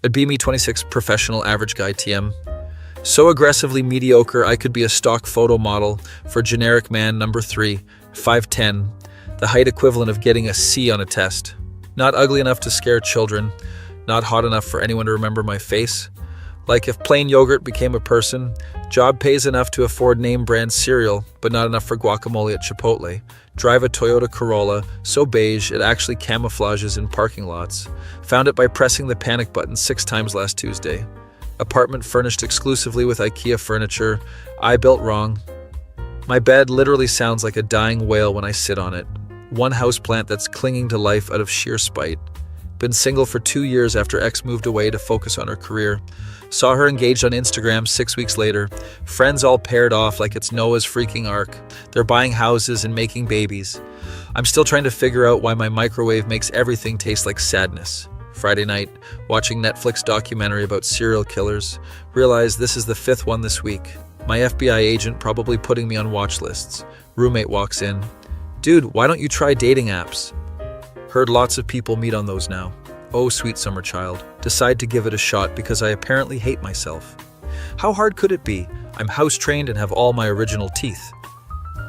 I'd be me 26 professional average guy TM. So aggressively mediocre I could be a stock photo model for generic man number 3, 5'10", the height equivalent of getting a C on a test. Not ugly enough to scare children, not hot enough for anyone to remember my face. Like if plain yogurt became a person, job pays enough to afford name brand cereal, but not enough for guacamole at Chipotle. Drive a Toyota Corolla, so beige it actually camouflages in parking lots. Found it by pressing the panic button 6 times last Tuesday. Apartment furnished exclusively with IKEA furniture. I built wrong. My bed literally sounds like a dying whale when I sit on it. One houseplant that's clinging to life out of sheer spite. Been single for 2 years after ex moved away to focus on her career. Saw her engaged on Instagram 6 weeks later. Friends all paired off like it's Noah's freaking ark. They're buying houses and making babies. I'm still trying to figure out why my microwave makes everything taste like sadness. Friday night, watching Netflix documentary about serial killers. Realized this is the 5th one this week. My FBI agent probably putting me on watch lists. Roommate walks in. Dude, why don't you try dating apps? Heard lots of people meet on those now. Oh, sweet summer child. Decide to give it a shot because I apparently hate myself. How hard could it be? I'm house trained and have all my original teeth.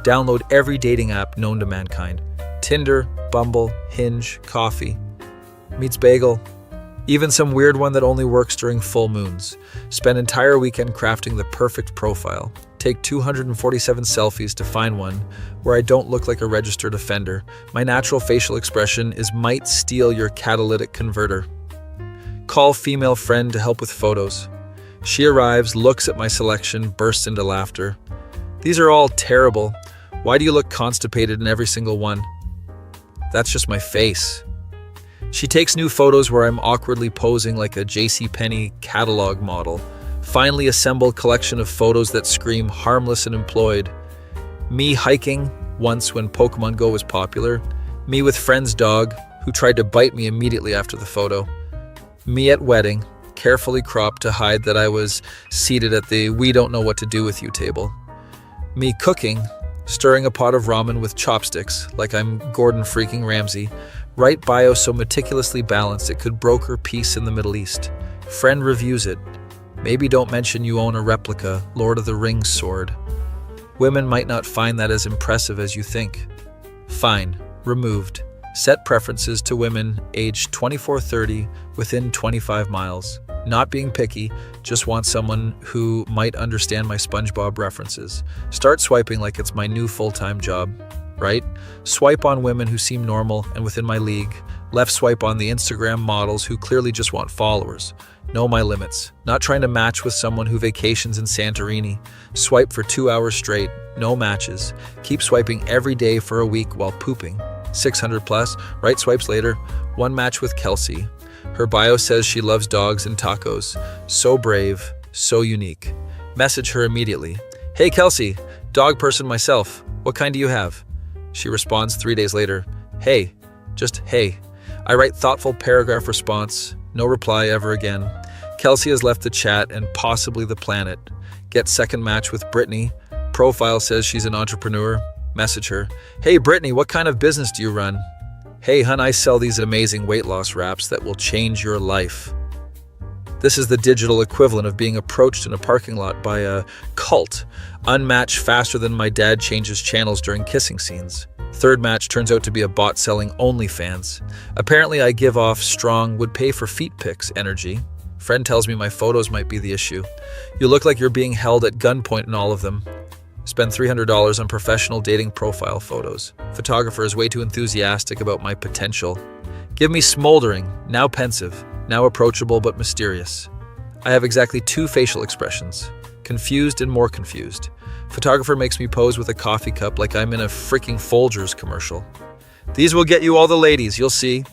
Download every dating app known to mankind. Tinder, Bumble, Hinge, Coffee. Meets Bagel. Even some weird one that only works during full moons. Spend entire weekend crafting the perfect profile. Take 247 selfies to find one where I don't look like a registered offender. My natural facial expression is might steal your catalytic converter. Call female friend to help with photos. She arrives, looks at my selection, bursts into laughter. These are all terrible. Why do you look constipated in every single one? That's just my face. She takes new photos where I'm awkwardly posing like a JCPenney catalog model. Finally assembled collection of photos that scream harmless and employed. Me hiking, once when Pokemon Go was popular. Me with friend's dog, who tried to bite me immediately after the photo. Me at wedding, carefully cropped to hide that I was seated at the we don't know what to do with you table. Me cooking, stirring a pot of ramen with chopsticks, like I'm Gordon freaking Ramsay. Right bio so meticulously balanced it could broker peace in the Middle East. Friend reviews it. Maybe don't mention you own a replica Lord of the Rings sword. Women might not find that as impressive as you think. Fine. Removed. Set preferences to women aged 24-30 within 25 miles. Not being picky, just want someone who might understand my SpongeBob references. Start swiping like it's my new full-time job. Right? Swipe on women who seem normal and within my league. Left swipe on the Instagram models who clearly just want followers. Know my limits. Not trying to match with someone who vacations in Santorini. Swipe for 2 hours straight. No matches. Keep swiping every day for a week while pooping. 600 plus. Right swipes later. One match with Kelsey. Her bio says she loves dogs and tacos. So brave. So unique. Message her immediately. Hey Kelsey, dog person myself. What kind do you have? She responds 3 days later. Hey. Just hey. I write thoughtful paragraph response. No reply ever again. Kelsey has left the chat and possibly the planet. Get second match with Brittany. Profile says she's an entrepreneur. Message her. Hey Brittany, what kind of business do you run? Hey hun, I sell these amazing weight loss wraps that will change your life. This is the digital equivalent of being approached in a parking lot by a cult, unmatched faster than my dad changes channels during kissing scenes. Third match turns out to be a bot selling OnlyFans. Apparently I give off strong, would pay for feet pics energy. Friend tells me my photos might be the issue. You look like you're being held at gunpoint in all of them. Spend $300 on professional dating profile photos. Photographer is way too enthusiastic about my potential. Give me smoldering, now pensive, now approachable but mysterious. I have exactly 2 facial expressions. Confused and more confused. Photographer makes me pose with a coffee cup like I'm in a freaking Folgers commercial. These will get you all the ladies, you'll see.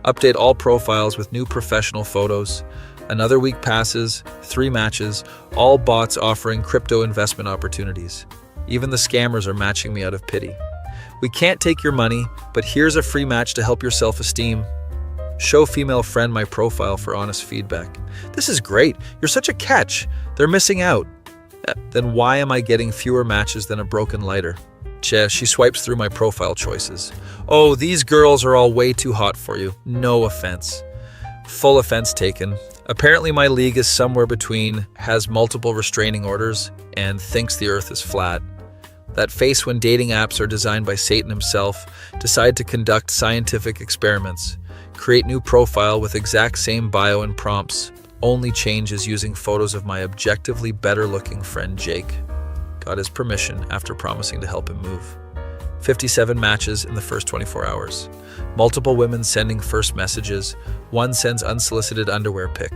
Update all profiles with new professional photos. Another week passes, 3 matches, all bots offering crypto investment opportunities. Even the scammers are matching me out of pity. We can't take your money, but here's a free match to help your self-esteem. Show female friend my profile for honest feedback. This is great. You're such a catch. They're missing out. Then why am I getting fewer matches than a broken lighter? She swipes through my profile choices. Oh, these girls are all way too hot for you. No offense. Full offense taken. Apparently my league is somewhere between has multiple restraining orders and thinks the earth is flat. That face when dating apps are designed by Satan himself, decide to conduct scientific experiments, create new profile with exact same bio and prompts, only change is using photos of my objectively better looking friend Jake. Got his permission after promising to help him move. 57 matches in the first 24 hours. Multiple women sending first messages. One sends unsolicited underwear pic.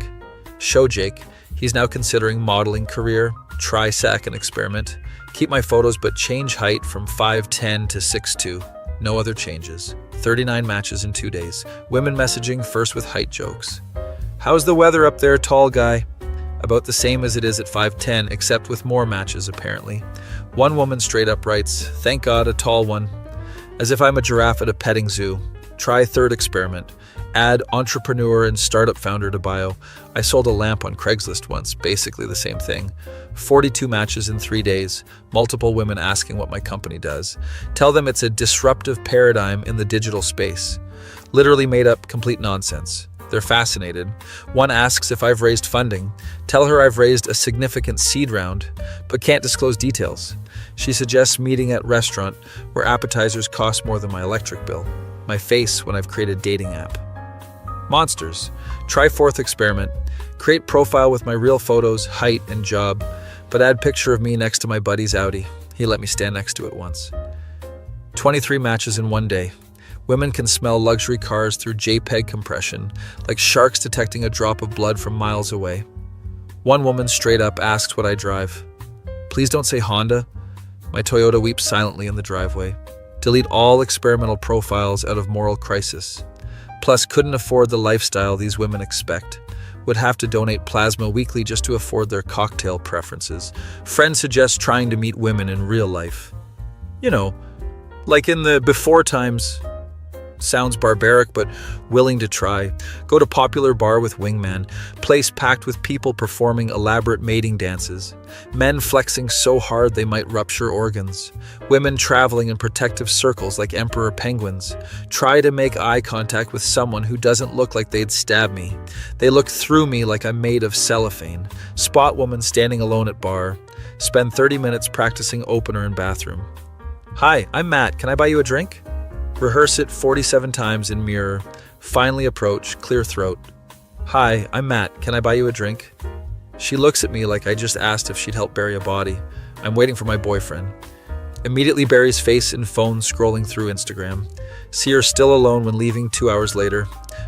Show Jake. He's now considering modeling career. Try sack and experiment. Keep my photos but change height from 5'10" to 6'2". No other changes. 39 matches in 2 days. Women messaging first with height jokes. How's the weather up there, tall guy? About the same as it is at 5'10", except with more matches apparently. One woman straight up writes, thank God, a tall one. As if I'm a giraffe at a petting zoo. Try third experiment. Add entrepreneur and startup founder to bio. I sold a lamp on Craigslist once, basically the same thing. 42 matches in 3 days. Multiple women asking what my company does. Tell them it's a disruptive paradigm in the digital space. Literally made up complete nonsense. They're fascinated. One asks if I've raised funding. Tell her I've raised a significant seed round, but can't disclose details. She suggests meeting at restaurant where appetizers cost more than my electric bill. My face when I've created dating app. Monsters. Try fourth experiment. Create profile with my real photos, height, and job, but add picture of me next to my buddy's Audi. He let me stand next to it once. 23 matches in 1 day. Women can smell luxury cars through JPEG compression, like sharks detecting a drop of blood from miles away. One woman straight up asks what I drive. Please don't say Honda. My Toyota weeps silently in the driveway. Delete all experimental profiles out of moral crisis. Plus, couldn't afford the lifestyle these women expect. Would have to donate plasma weekly just to afford their cocktail preferences. Friend suggests trying to meet women in real life. You know, like in the before times. Sounds barbaric, but willing to try. Go to popular bar with wingman. Place packed with people performing elaborate mating dances. Men flexing so hard they might rupture organs. Women traveling in protective circles like emperor penguins. Try to make eye contact with someone who doesn't look like they'd stab me. They look through me like I'm made of cellophane. Spot woman standing alone at bar. Spend 30 minutes practicing opener in bathroom. Hi, I'm Matt. Can I buy you a drink? Rehearse it 47 times in mirror. Finally approach, clear throat. Hi, I'm Matt. Can I buy you a drink? She looks at me like I just asked if she'd help bury a body. I'm waiting for my boyfriend. Immediately buries face in phone scrolling through Instagram. See her still alone when leaving 2 hours later.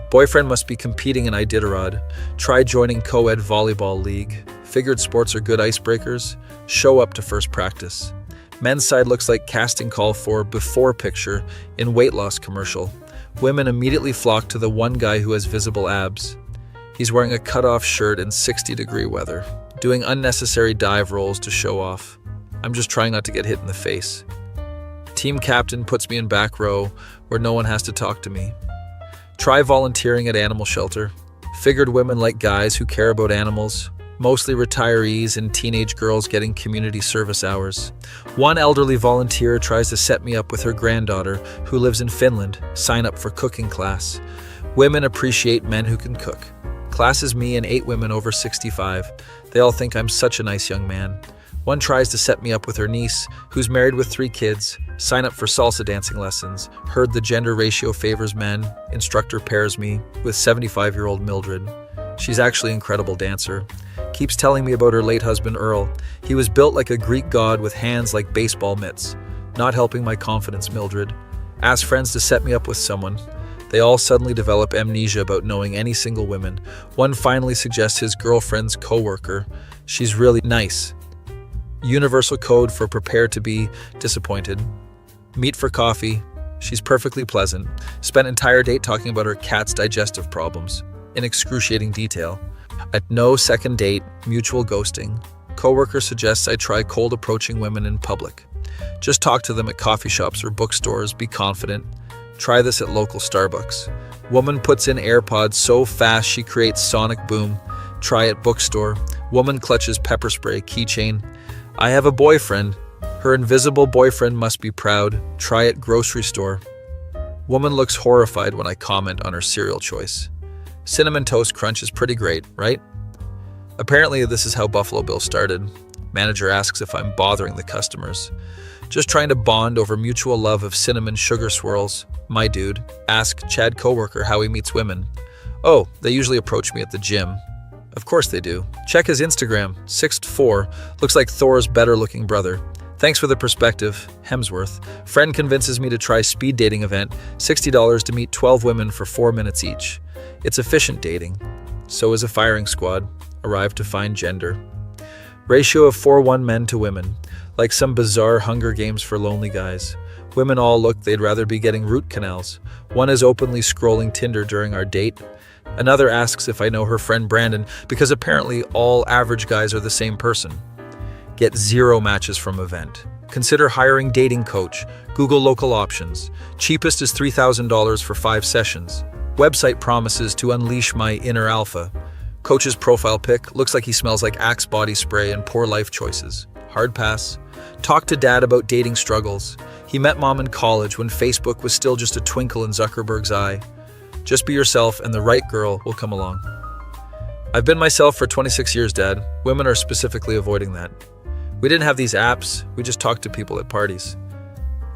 Boyfriend must be competing in Iditarod. Try joining co-ed volleyball league. Figured sports are good icebreakers. Show up to first practice. Men's side looks like casting call for before picture in weight loss commercial. Women immediately flock to the one guy who has visible abs. He's wearing a cut-off shirt in 60-degree weather, doing unnecessary dive rolls to show off. I'm just trying not to get hit in the face. Team captain puts me in back row where no one has to talk to me. Try volunteering at animal shelter. Figured women like guys who care about animals. Mostly retirees and teenage girls getting community service hours. One elderly volunteer tries to set me up with her granddaughter, who lives in Finland. Sign up for cooking class. Women appreciate men who can cook. Class is me and 8 women over 65. They all think I'm such a nice young man. One tries to set me up with her niece, who's married with 3 kids. Sign up for salsa dancing lessons. Heard the gender ratio favors men. Instructor pairs me with 75-year-old Mildred. She's actually an incredible dancer. Keeps telling me about her late husband Earl. He was built like a Greek god with hands like baseball mitts. Not helping my confidence, Mildred. Ask friends to set me up with someone. They all suddenly develop amnesia about knowing any single women. One finally suggests his girlfriend's coworker. She's really nice. Universal code for prepare to be disappointed. Meet for coffee. She's perfectly pleasant. Spent entire date talking about her cat's digestive problems in excruciating detail. At no second date, mutual ghosting. Coworker suggests I try cold approaching women in public. Just talk to them at coffee shops or bookstores, be confident. Try this at local Starbucks. Woman puts in AirPods so fast she creates sonic boom. Try at bookstore. Woman clutches pepper spray, keychain. I have a boyfriend. Her invisible boyfriend must be proud. Try at grocery store. Woman looks horrified when I comment on her cereal choice. Cinnamon Toast Crunch is pretty great, right? Apparently, this is how Buffalo Bill started. Manager asks if I'm bothering the customers. Just trying to bond over mutual love of cinnamon sugar swirls. My dude. Ask Chad coworker how he meets women. Oh, they usually approach me at the gym. Of course they do. Check his Instagram. 6'4", looks like Thor's better-looking brother. Thanks for the perspective, Hemsworth. Friend convinces me to try speed dating event, $60 to meet 12 women for 4 minutes each. It's efficient dating. So is a firing squad. Arrived to find gender. Ratio of 4:1 men to women. Like some bizarre Hunger Games for lonely guys. Women all look they'd rather be getting root canals. One is openly scrolling Tinder during our date. Another asks if I know her friend Brandon, because apparently all average guys are the same person. Get 0 matches from event. Consider hiring dating coach. Google local options. Cheapest is $3,000 for 5 sessions. Website promises to unleash my inner alpha. Coach's profile pic looks like he smells like Axe body spray and poor life choices. Hard pass. Talk to dad about dating struggles. He met mom in college when Facebook was still just a twinkle in Zuckerberg's eye. Just be yourself and the right girl will come along. I've been myself for 26 years, Dad. Women are specifically avoiding that. We didn't have these apps. We just talked to people at parties.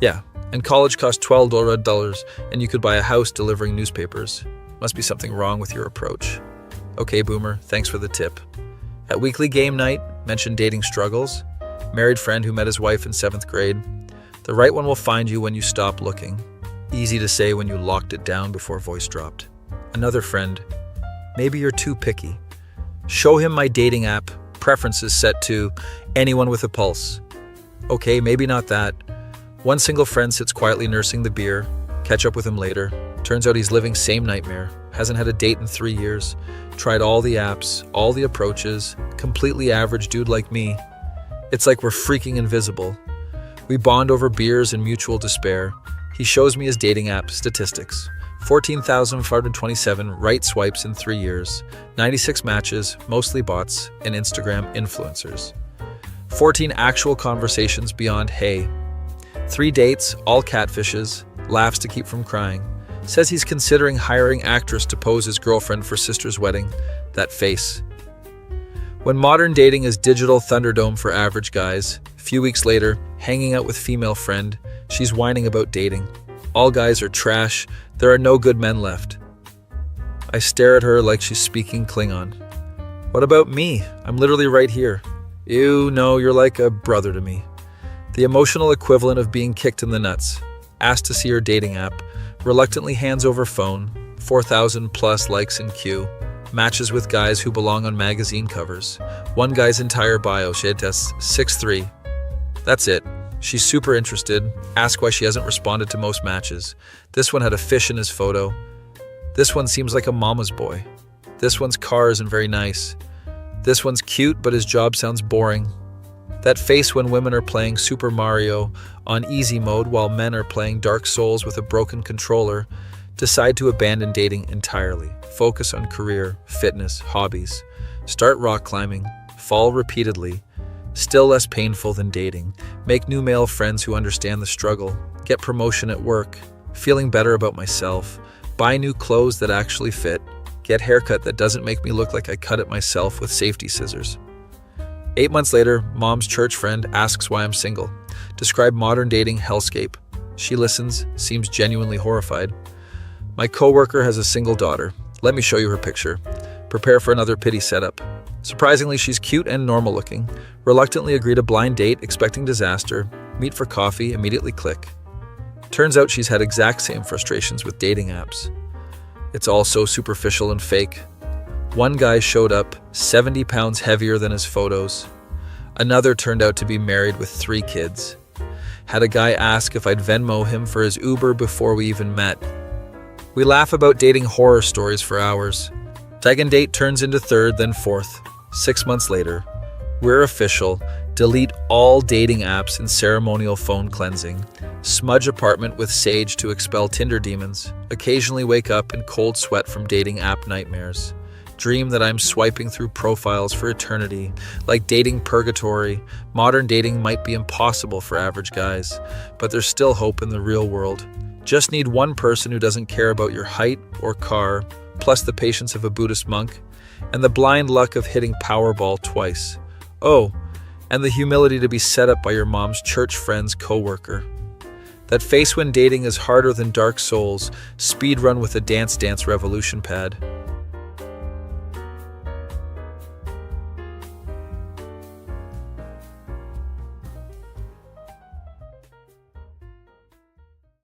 Yeah, and college cost $12 and you could buy a house delivering newspapers. Must be something wrong with your approach. Okay, boomer, thanks for the tip. At weekly game night, mention dating struggles. Married friend who met his wife in 7th grade. The right one will find you when you stop looking. Easy to say when you locked it down before voice dropped. Another friend. Maybe you're too picky. Show him my dating app. Preferences set to anyone with a pulse. Okay, maybe not that. One single friend sits quietly nursing the beer. Catch up with him later. Turns out he's living same nightmare. Hasn't had a date in 3 years. Tried all the apps, all the approaches. Completely average dude like me. It's like we're freaking invisible. We bond over beers and mutual despair. He shows me his dating app statistics. 14,527 right swipes in 3 years. 96 matches, mostly bots, and Instagram influencers. 14 actual conversations beyond hey. 3 dates, all catfishes. Laughs to keep from crying. Says he's considering hiring actress to pose his girlfriend for sister's wedding. That face. When modern dating is digital Thunderdome for average guys, a few weeks later, hanging out with female friend, she's whining about dating. All guys are trash. There are no good men left. I stare at her like she's speaking Klingon. What about me? I'm literally right here. Ew, no, you're like a brother to me. The emotional equivalent of being kicked in the nuts. Asked to see her dating app. Reluctantly hands over phone. 4,000 plus likes in queue. Matches with guys who belong on magazine covers. One guy's entire bio, shade tests 6'3". That's it. She's super interested. Ask why she hasn't responded to most matches. This one had a fish in his photo. This one seems like a mama's boy. This one's car isn't very nice. This one's cute, but his job sounds boring. That face when women are playing Super Mario on easy mode while men are playing Dark Souls with a broken controller. Decide to abandon dating entirely. Focus on career, fitness, hobbies. Start rock climbing. Fall repeatedly. Still less painful than dating. Make new male friends who understand the struggle. Get promotion at work. Feeling better about myself. Buy new clothes that actually fit. Get haircut that doesn't make me look like I cut it myself with safety scissors. 8 months later, mom's church friend asks why I'm single. Describe modern dating hellscape. She listens, seems genuinely horrified. My coworker has a single daughter. Let me show you her picture. Prepare for another pity setup. Surprisingly, she's cute and normal looking. Reluctantly agree to blind date, expecting disaster. Meet for coffee, immediately click. Turns out she's had exact same frustrations with dating apps. It's all so superficial and fake. One guy showed up 70 pounds heavier than his photos. Another turned out to be married with 3 kids. Had a guy ask if I'd Venmo him for his Uber before we even met. We laugh about dating horror stories for hours. Second date turns into third, then fourth. 6 months later, we're official. Delete all dating apps and ceremonial phone cleansing. Smudge apartment with sage to expel Tinder demons. Occasionally wake up in cold sweat from dating app nightmares. Dream that I'm swiping through profiles for eternity. Like dating purgatory, modern dating might be impossible for average guys, but there's still hope in the real world. Just need one person who doesn't care about your height or car plus the patience of a Buddhist monk, and the blind luck of hitting Powerball twice. Oh, and the humility to be set up by your mom's church friend's coworker. That face when dating is harder than Dark Souls, speedrun with a Dance Dance Revolution pad.